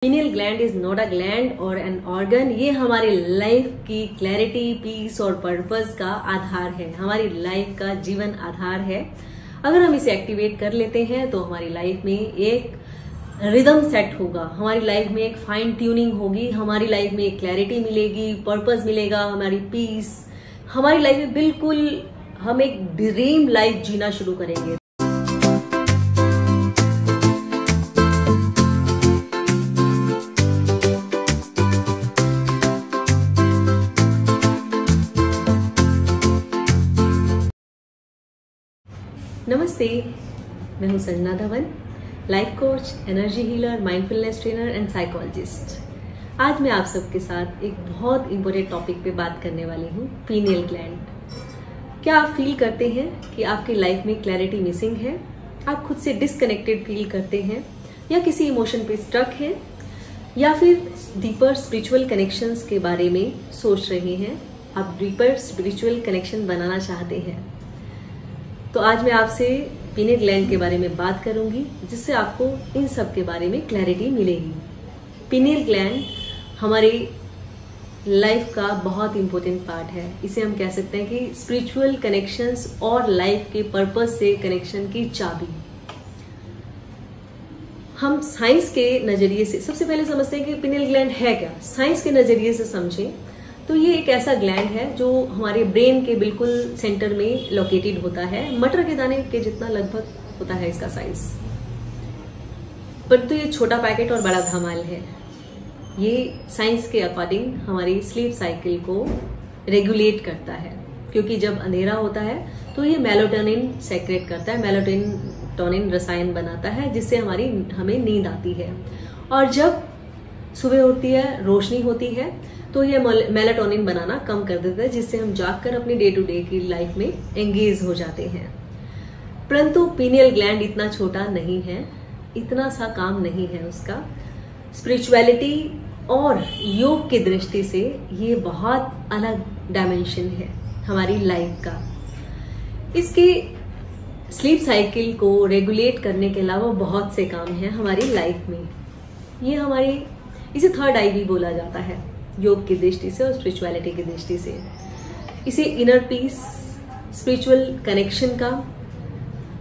Pineal gland is not a gland और an organ. ये हमारी लाइफ की क्लैरिटी, पीस और पर्पस का आधार है, हमारी लाइफ का जीवन आधार है। अगर हम इसे एक्टिवेट कर लेते हैं तो हमारी लाइफ में एक रिदम सेट होगा, हमारी लाइफ में एक फाइन ट्यूनिंग होगी, हमारी लाइफ में एक क्लैरिटी मिलेगी, पर्पस मिलेगा, हमारी पीस, हमारी लाइफ में बिल्कुल हम एक ड्रीम लाइफ जीना शुरू करेंगे। नमस्ते, मैं हूं Sanjana Dhawan, life coach, energy healer, mindfulness trainer and psychologist. आज मैं आप सबके साथ एक बहुत इंपॉर्टेंट टॉपिक पे बात करने वाली हूं, पीनियल ग्लैंड। क्या आप फील करते हैं कि आपकी लाइफ में क्लैरिटी मिसिंग है? आप खुद से डिसकनेक्टेड फील करते हैं या किसी इमोशन पे स्टक हैं या फिर डीपर स्पिरिचुअल कनेक्शंस के बारे में सोच रहे हैं? आप डीपर स्पिरिचुअल कनेक्शन बनाना चाहते हैं? तो आज मैं आपसे पीनियल ग्लैंड के बारे में बात करूंगी, जिससे आपको इन सब के बारे में क्लैरिटी मिलेगी। पीनियल ग्लैंड हमारी लाइफ का बहुत इंपॉर्टेंट पार्ट है। इसे हम कह सकते हैं कि स्पिरिचुअल कनेक्शंस और लाइफ के पर्पस से कनेक्शन की चाबी। हम साइंस के नजरिए से सबसे पहले समझते हैं कि पीनियल ग्लैंड है क्या। साइंस के नजरिए से समझें तो ये एक ऐसा ग्लैंड है जो हमारे ब्रेन के बिल्कुल सेंटर में लोकेटेड होता है। मटर के दाने के जितना लगभग होता है इसका साइज, परंतु ये छोटा पैकेट और बड़ा धमाल है। ये साइंस के अकॉर्डिंग हमारी स्लीप साइकिल को रेगुलेट करता है, क्योंकि जब अंधेरा होता है तो ये मेलाटोनिन सेक्रेट करता है, मेलाटोनिन रसायन बनाता है, जिससे हमें नींद आती है। और जब सुबह होती है, रोशनी होती है, तो ये मेलाटोनिन बनाना कम कर देता है, जिससे हम जागकर अपनी डे टू डे की लाइफ में एंगेज हो जाते हैं। परंतु पीनियल ग्लैंड इतना छोटा नहीं है, इतना सा काम नहीं है उसका। स्पिरिचुअलिटी और योग की दृष्टि से ये बहुत अलग डायमेंशन है हमारी लाइफ का। इसके स्लीप साइकिल को रेगुलेट करने के अलावा बहुत से काम हैं हमारी लाइफ में। ये इसे थर्ड आई भी बोला जाता है योग की दृष्टि से और स्पिरिचुअलिटी की दृष्टि से। इसे इनर पीस, स्पिरिचुअल कनेक्शन का,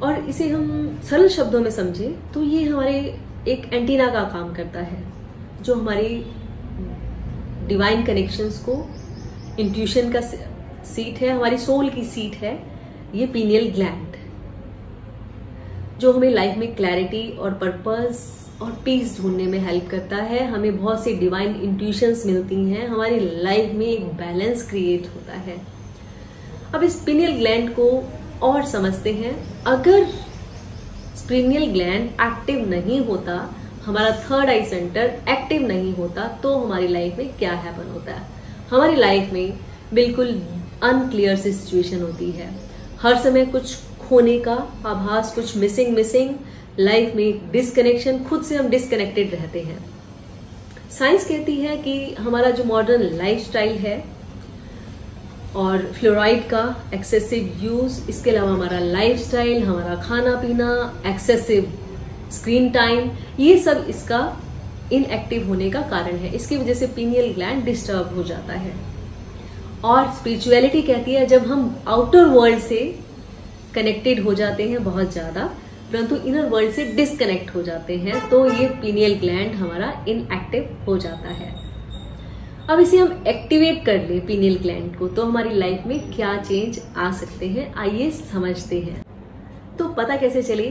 और इसे हम सरल शब्दों में समझें तो ये हमारे एक एंटीना का काम करता है, जो हमारी डिवाइन कनेक्शंस को, इंट्यूशन का सीट है, हमारी सोल की सीट है ये पीनियल ग्लैंड, जो हमें लाइफ में क्लैरिटी और पर्पस और पीस ढूंढने में हेल्प करता है। हमें बहुत सी डिवाइन इंट्यूशंस मिलती हैं, हमारी लाइफ में एक बैलेंस क्रिएट होता है। अब इस पीनियल ग्लैंड को और समझते हैं। अगर पीनियल ग्लैंड एक्टिव नहीं होता, हमारा थर्ड आई सेंटर एक्टिव नहीं होता, तो हमारी लाइफ में क्या हैपन होता है? हमारी लाइफ में बिल्कुल अनक्लियर सी सिचुएशन होती है, हर समय कुछ खोने का आभास, कुछ मिसिंग लाइफ में डिसकनेक्शन, खुद से हम डिसकनेक्टेड रहते हैं। साइंस कहती है कि हमारा जो मॉडर्न लाइफस्टाइल है और फ्लोराइड का एक्सेसिव यूज, इसके अलावा हमारा लाइफस्टाइल, हमारा खाना पीना, एक्सेसिव स्क्रीन टाइम, ये सब इसका इनएक्टिव होने का कारण है। इसकी वजह से पीनियल ग्लैंड डिस्टर्ब हो जाता है। और स्पिरिचुअलिटी कहती है जब हम आउटर वर्ल्ड से कनेक्टेड हो जाते हैं बहुत ज्यादा, परंतु इनर वर्ल्ड से डिस्कनेक्ट हो जाते हैं, तो ये पीनियल ग्लैंड हमारा इनएक्टिव हो जाता है। अब इसे हम एक्टिवेट कर ले पीनियल ग्लैंड को, तो हमारी लाइफ में क्या चेंज आ सकते हैं, आइए समझते हैं। तो पता कैसे चले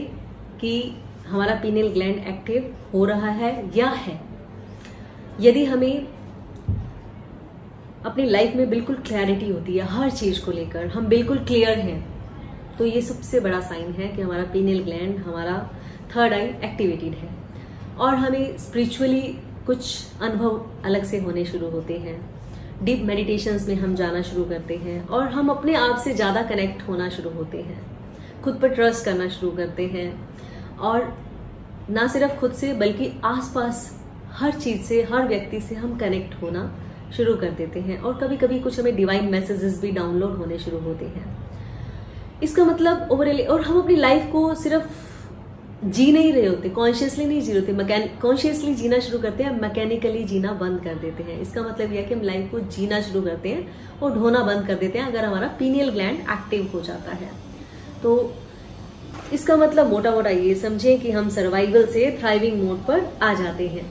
कि हमारा पीनियल ग्लैंड एक्टिव हो रहा है या है? यदि हमें अपनी लाइफ में बिल्कुल क्लैरिटी होती है हर चीज को लेकर, हम बिल्कुल क्लियर हैं, तो ये सबसे बड़ा साइन है कि हमारा पीनियल ग्लैंड, हमारा थर्ड आई एक्टिवेटेड है और हमें स्पिरिचुअली कुछ अनुभव अलग से होने शुरू होते हैं। डीप मेडिटेशंस में हम जाना शुरू करते हैं और हम अपने आप से ज्यादा कनेक्ट होना शुरू होते हैं, खुद पर ट्रस्ट करना शुरू करते हैं, और ना सिर्फ खुद से बल्कि आसपास हर चीज से, हर व्यक्ति से हम कनेक्ट होना शुरू कर देते हैं। और कभी कभी कुछ हमें डिवाइन मैसेजेस भी डाउनलोड होने शुरू होते हैं। इसका मतलब ओवरऑल, और हम अपनी लाइफ को सिर्फ जी नहीं रहे होते, कॉन्शियसली नहीं जी रहे होते, कॉन्शियसली जीना शुरू करते हैं, मैकेनिकली जीना बंद कर देते हैं। इसका मतलब यह है कि हम लाइफ को जीना शुरू करते हैं और ढोना बंद कर देते हैं अगर हमारा पीनियल ग्लैंड एक्टिव हो जाता है। तो इसका मतलब मोटा मोटा ये समझें कि हम सर्वाइवल से थ्राइविंग मोड पर आ जाते हैं।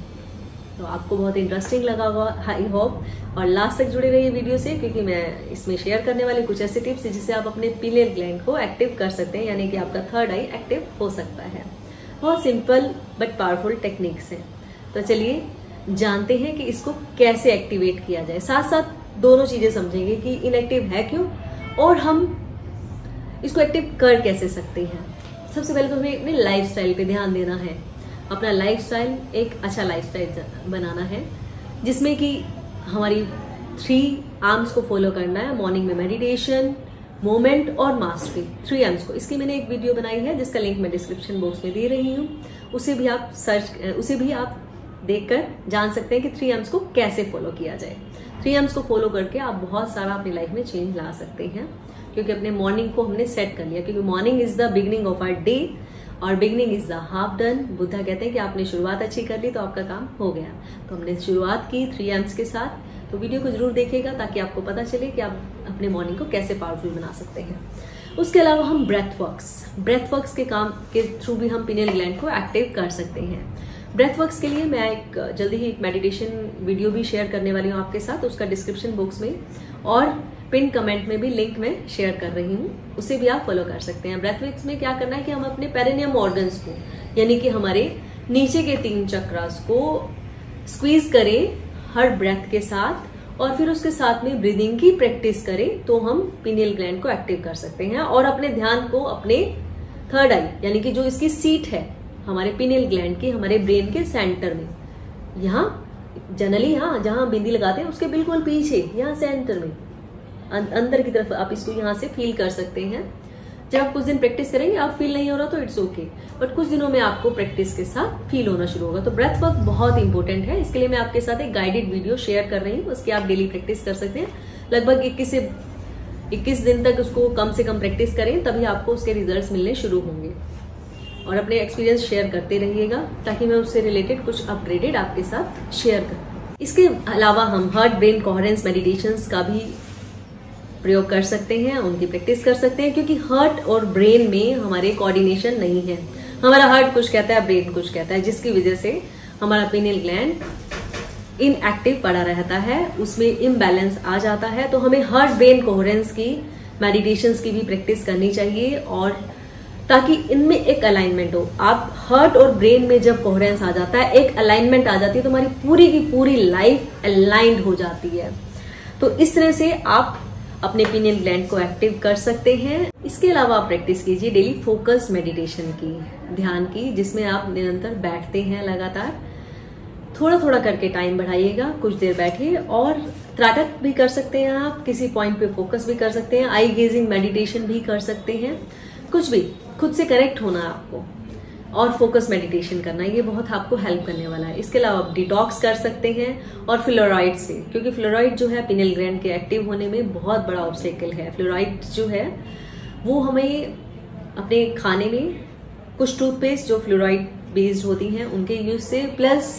तो आपको बहुत इंटरेस्टिंग लगा होगा, आई होप, और लास्ट तक जुड़े रहिए वीडियो से, क्योंकि मैं इसमें शेयर करने वाली कुछ ऐसे टिप्स हैं जिससे आप अपने पीनियल ग्लैंड को एक्टिव कर सकते हैं, यानी कि आपका थर्ड आई एक्टिव हो सकता है। बहुत सिंपल बट पावरफुल टेक्निक्स हैं। तो चलिए जानते हैं कि इसको कैसे एक्टिवेट किया जाए। साथ साथ दोनों चीजें समझेंगे कि इनएक्टिव है क्यों और हम इसको एक्टिव कर कैसे सकते हैं। सबसे पहले तो हमें अपने लाइफस्टाइल पे ध्यान देना है। अपना लाइफस्टाइल एक अच्छा लाइफस्टाइल बनाना है जिसमें कि हमारी 3 आर्म्स को फॉलो करना है। मॉर्निंग में मेडिटेशन, मोमेंट और मास्टरी, 3 आर्म्स को। इसकी मैंने एक वीडियो बनाई है जिसका लिंक मैं डिस्क्रिप्शन बॉक्स में दे रही हूँ। उसे भी आप देखकर जान सकते हैं कि 3 आर्म्स को कैसे फॉलो किया जाए। 3 आर्म्स को फॉलो करके आप बहुत सारा अपनी लाइफ में चेंज ला सकते हैं, क्योंकि अपने मॉर्निंग को हमने सेट कर लिया। क्योंकि morning is the beginning of our day और beginning is the half done. Buddha कहते हैं कि आपने शुरुआत अच्छी कर ली तो आपका काम हो गया। तो हमने शुरुआत की 3 आर्म्स के साथ। तो वीडियो को जरूर देखिएगा ताकि आपको पता चले कि आप अपने मॉर्निंग को कैसे पावरफुल बना सकते हैं। उसके अलावा हम ब्रेथ वर्क्स के काम के थ्रू भी हम पीनियल ग्लैंड को एक्टिव कर सकते हैं। ब्रेथ वर्क्स के लिए मैं जल्दी ही एक मेडिटेशन वीडियो भी शेयर करने वाली हूँ आपके साथ। उसका डिस्क्रिप्शन बॉक्स में और पिन कमेंट में भी लिंक में शेयर कर रही हूँ, उसे भी आप फॉलो कर सकते हैं। ब्रेथ वर्क्स में क्या करना है कि हम अपने पेरिनियम ऑर्गन्स को, यानी कि हमारे नीचे के 3 चक्रास को स्क्वीज करें हर ब्रेथ के साथ, और फिर उसके साथ में ब्रीदिंग की प्रैक्टिस करें तो हम पीनियल ग्लैंड को एक्टिव कर सकते हैं। और अपने ध्यान को अपने थर्ड आई, यानी कि जो इसकी सीट है हमारे पीनियल ग्लैंड की, हमारे ब्रेन के सेंटर में, यहाँ जनरली यहाँ जहां बिंदी लगाते हैं उसके बिल्कुल पीछे, यहाँ सेंटर में अंदर की तरफ आप इसको यहाँ से फील कर सकते हैं। जब आप कुछ दिन प्रैक्टिस करेंगे, आप फील नहीं हो रहा तो इट्स ओके, बट कुछ दिनों में आपको प्रैक्टिस के साथ फील होना शुरू होगा। तो ब्रेथ वर्क बहुत इंपॉर्टेंट है। इसके लिए मैं आपके साथ एक गाइडेड वीडियो शेयर कर रही हूँ, उसकी आप डेली प्रैक्टिस कर सकते हैं। लगभग 21 दिन तक उसको कम से कम प्रैक्टिस करें, तभी आपको उसके रिजल्ट्स मिलने शुरू होंगे। और अपने एक्सपीरियंस शेयर करते रहिएगा ताकि मैं उससे रिलेटेड कुछ अपग्रेडेड आपके साथ शेयर करूँ। इसके अलावा हम हार्ट ब्रेन कोहेरेंस मेडिटेशंस का भी प्रयोग कर सकते हैं, उनकी प्रैक्टिस कर सकते हैं, क्योंकि हार्ट और ब्रेन में हमारे कोऑर्डिनेशन नहीं है। हमारा हार्ट कुछ कहता है, ब्रेन कुछ कहता है, जिसकी वजह से हमारा पीनियल ग्लैंड इनएक्टिव पड़ा रहता है, उसमें इम्बैलेंस आ जाता है। तो हमें हार्ट ब्रेन कोहेरेंस की मेडिटेशंस की भी प्रैक्टिस करनी चाहिए, और ताकि इनमें एक अलाइनमेंट हो। आप हार्ट और ब्रेन में जब कोहेरेंस आ जाता है, एक अलाइनमेंट आ जाती है, तो हमारी पूरी की पूरी लाइफ अलाइंड हो जाती है। तो इस तरह से आप अपने पीनियल ग्लैंड को एक्टिव कर सकते हैं। इसके अलावा आप प्रैक्टिस कीजिए डेली फोकस मेडिटेशन की, ध्यान की, जिसमें आप निरंतर बैठते हैं लगातार। थोड़ा थोड़ा करके टाइम बढ़ाइएगा, कुछ देर बैठिए, और त्राटक भी कर सकते हैं आप, किसी पॉइंट पे फोकस भी कर सकते हैं, आई गेजिंग मेडिटेशन भी कर सकते हैं। कुछ भी खुद से कनेक्ट होना है आपको और फोकस मेडिटेशन करना, ये बहुत आपको हेल्प करने वाला है। इसके अलावा आप डिटॉक्स कर सकते हैं, और फ्लोराइड से, क्योंकि फ्लोराइड जो है पीनियल ग्लैंड के एक्टिव होने में बहुत बड़ा ऑब्स्टेकल है। फ्लोराइड जो है वो हमें अपने खाने में, कुछ टूथपेस्ट जो फ्लोराइड बेस्ड होती हैं उनके यूज से, प्लस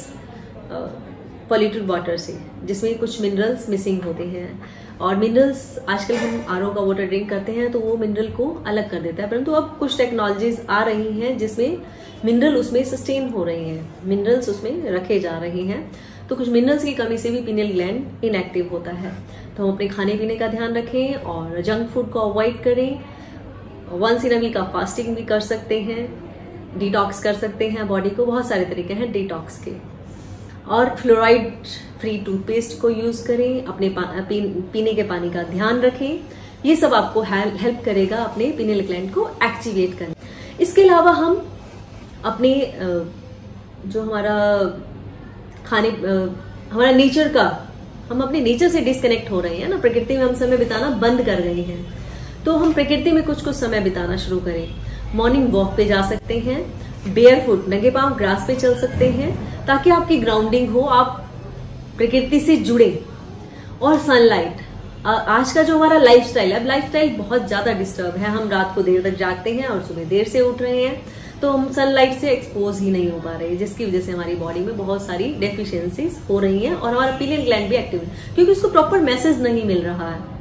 पॉल्यूटेड वाटर से, जिसमें कुछ मिनरल्स मिसिंग होते हैं। और मिनरल्स आजकल हम आरओ का वाटर ड्रिंक करते हैं तो वो मिनरल को अलग कर देता है, परंतु अब कुछ टेक्नोलॉजीज आ रही हैं जिसमें मिनरल उसमें सस्टेन हो रहे हैं, मिनरल्स उसमें रखे जा रहे हैं। तो कुछ मिनरल्स की कमी से भी पीनियल ग्लैंड इनएक्टिव होता है। तो हम अपने खाने पीने का ध्यान रखें और जंक फूड को अवॉइड करें। वंस इन अ वीक आप फास्टिंग भी कर सकते हैं, डिटॉक्स कर सकते हैं बॉडी को, बहुत सारे तरीके हैं डिटॉक्स के। और फ्लोराइड फ्री टूथपेस्ट को यूज करें, अपने पीने के पानी का ध्यान रखें। ये सब आपको हेल्प करेगा अपने पीनियल ग्लैंड को एक्टिवेट करने। इसके अलावा हम अपने जो हमारा हमारा नेचर का, हम अपने नेचर से डिस्कनेक्ट हो रहे हैं ना, प्रकृति में हम समय बिताना बंद कर गए हैं, तो हम प्रकृति में कुछ समय बिताना शुरू करें। मॉर्निंग वॉक पे जा सकते हैं, बेयर फुट नंगे पांव ग्रास पे चल सकते हैं, ताकि आपकी ग्राउंडिंग हो, आप प्रकृति से जुड़े। और सनलाइट, आज का जो हमारा लाइफस्टाइल है, अब लाइफस्टाइल बहुत ज्यादा डिस्टर्ब है। हम रात को देर तक जागते हैं और सुबह देर से उठ रहे हैं, तो हम सनलाइट से एक्सपोज ही नहीं हो पा रहे, जिसकी वजह से हमारी बॉडी में बहुत सारी डेफिशिएंसीज हो रही हैं और हमारा पीनियल ग्लैंड भी एक्टिव है, क्योंकि उसको प्रॉपर मैसेज नहीं मिल रहा है।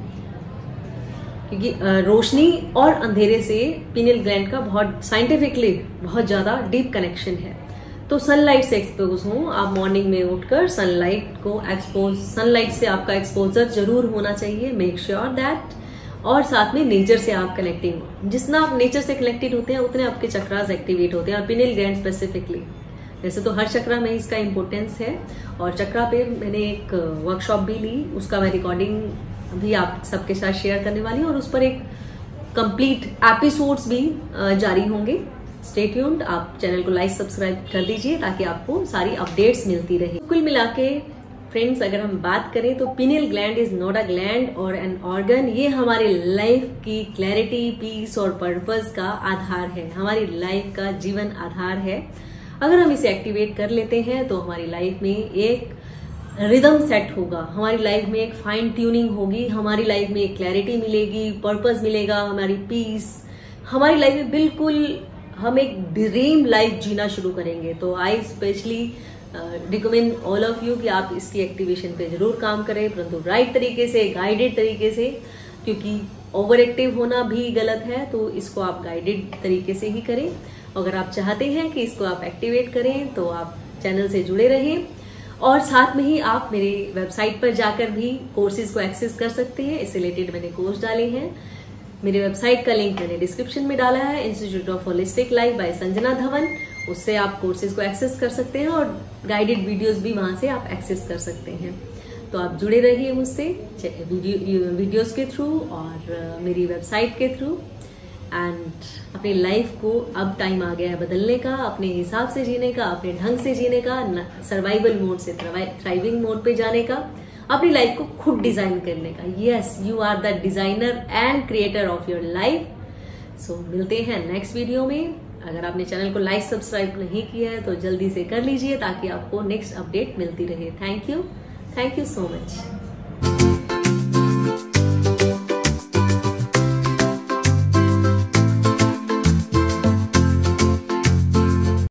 क्योंकि रोशनी और अंधेरे से पीनियल ग्लैंड का बहुत साइंटिफिकली बहुत ज्यादा डीप कनेक्शन है। तो सनलाइट से एक्सपोज हो, आप मॉर्निंग में उठकर सनलाइट को एक्सपोज, सनलाइट से आपका एक्सपोजर जरूर होना चाहिए, मेक श्योर दैट। और साथ में नेचर से आप कनेक्टिंग हो, जितना आप नेचर से कनेक्टेड होते हैं उतने आपके चक्रास एक्टिवेट होते हैं, और पीनियल ग्लैंड स्पेसिफिकली। वैसे तो हर चक्रा में इसका इंपॉर्टेंस है, और चक्रा पे मैंने एक वर्कशॉप भी ली, उसका मैं रिकॉर्डिंग भी आप सबके साथ शेयर करने वाली हूँ, और उस पर एक कंप्लीट एपिसोड्स भी जारी होंगे। स्टे ट्यून्ड, आप चैनल को लाइक सब्सक्राइब कर दीजिए ताकि आपको सारी अपडेट्स मिलती रहे। कुल मिला के फ्रेंड्स, अगर हम बात करें तो pineal gland is not a gland और एन ऑर्गन। ये हमारी लाइफ की क्लैरिटी, पीस और पर्पस का आधार है, हमारी लाइफ का जीवन आधार है। अगर हम इसे एक्टिवेट कर लेते हैं तो हमारी लाइफ में एक रिदम सेट होगा, हमारी लाइफ में एक फाइन ट्यूनिंग होगी, हमारी लाइफ में एक क्लैरिटी मिलेगी, पर्पस मिलेगा, हमारी पीस, हमारी लाइफ में बिल्कुल हम एक ड्रीम लाइफ जीना शुरू करेंगे। तो I specially recommend all of you कि आप इसकी एक्टिवेशन पे जरूर काम करें, परंतु राइट तरीके से, गाइडेड तरीके से, क्योंकि ओवर एक्टिव होना भी गलत है। तो इसको आप गाइडेड तरीके से ही करें। अगर आप चाहते हैं कि इसको आप एक्टिवेट करें तो आप चैनल से जुड़े रहें, और साथ में ही आप मेरी वेबसाइट पर जाकर भी कोर्सेज को एक्सेस कर सकते हैं। इससे रिलेटेड मैंने कोर्स डाले हैं, मेरी वेबसाइट का लिंक मैंने डिस्क्रिप्शन में डाला है, institute of holistic life by Sanjana Dhawan. उससे आप कोर्सेज को एक्सेस कर सकते हैं और गाइडेड वीडियोस भी वहां से आप एक्सेस कर सकते हैं। तो आप जुड़े रहिए मुझसे वीडियोस के थ्रू और मेरी वेबसाइट के थ्रू। एंड अपनी लाइफ को अब टाइम आ गया है बदलने का, अपने हिसाब से जीने का, अपने ढंग से जीने का, सर्वाइवल मोड से थ्राइविंग मोड पे जाने का, अपनी लाइफ को खुद डिजाइन करने का। Yes, you are the designer and creator of your life. So मिलते हैं नेक्स्ट वीडियो में। अगर आपने चैनल को लाइक सब्सक्राइब नहीं किया है तो जल्दी से कर लीजिए ताकि आपको नेक्स्ट अपडेट मिलती रहे। Thank you so much.